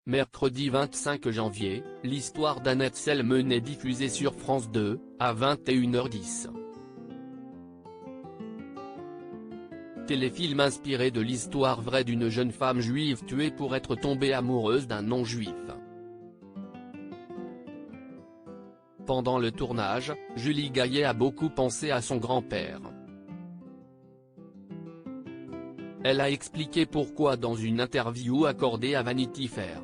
Mercredi 25 janvier, l'histoire d'Annette Selmen est diffusée sur France 2, à 21h10. Téléfilm inspiré de l'histoire vraie d'une jeune femme juive tuée pour être tombée amoureuse d'un non-juif. Pendant le tournage, Julie Gaillet a beaucoup pensé à son grand-père. Elle a expliqué pourquoi dans une interview accordée à Vanity Fair.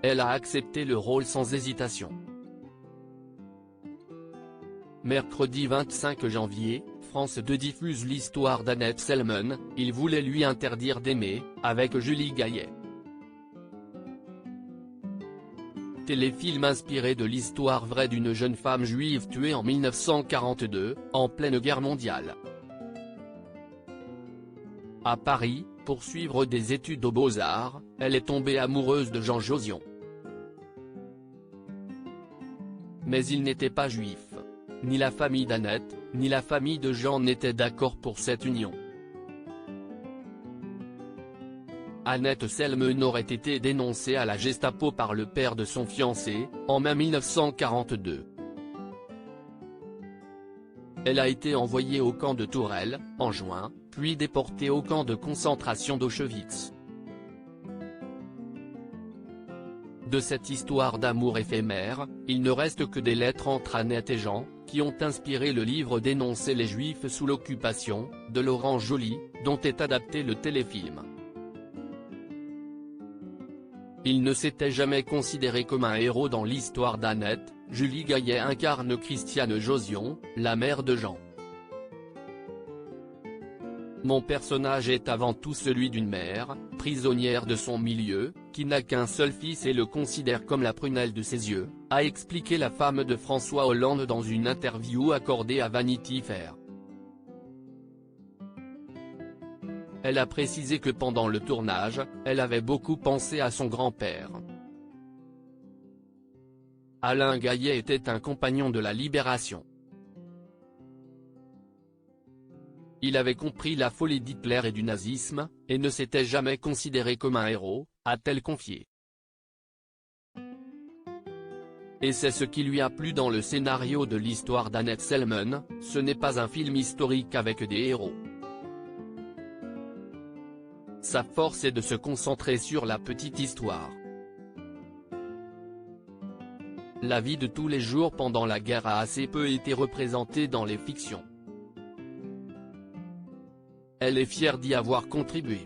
Elle a accepté le rôle sans hésitation. Mercredi 25 janvier, France 2 diffuse l'histoire d'Annette Selmen, Il voulait lui interdire d'aimer, avec Julie Gaillet. Téléfilm inspiré de l'histoire vraie d'une jeune femme juive tuée en 1942, en pleine guerre mondiale. À Paris, pour suivre des études aux Beaux-Arts, elle est tombée amoureuse de Jean Josion. Mais il n'était pas juif. Ni la famille d'Annette, ni la famille de Jean n'étaient d'accord pour cette union. Annette Selmen aurait été dénoncée à la Gestapo par le père de son fiancé, en mai 1942. Elle a été envoyée au camp de Tourelle, en juin, puis déportée au camp de concentration d'Auschwitz. De cette histoire d'amour éphémère, il ne reste que des lettres entre Annette et Jean, qui ont inspiré le livre Dénoncer les Juifs sous l'occupation, de Laurent Joly, dont est adapté le téléfilm. Il ne s'était jamais considéré comme un héros dans l'histoire d'Annette. Julie Gaillet incarne Christiane Josion, la mère de Jean. Mon personnage est avant tout celui d'une mère, prisonnière de son milieu, qui n'a qu'un seul fils et le considère comme la prunelle de ses yeux, a expliqué la femme de François Hollande dans une interview accordée à Vanity Fair. Elle a précisé que pendant le tournage, elle avait beaucoup pensé à son grand-père. Alain Gaillet était un compagnon de la Libération. Il avait compris la folie d'Hitler et du nazisme, et ne s'était jamais considéré comme un héros, a-t-elle confié. Et c'est ce qui lui a plu dans le scénario de l'histoire d'Annette Selmen, ce n'est pas un film historique avec des héros. Sa force est de se concentrer sur la petite histoire. La vie de tous les jours pendant la guerre a assez peu été représentée dans les fictions. Elle est fière d'y avoir contribué.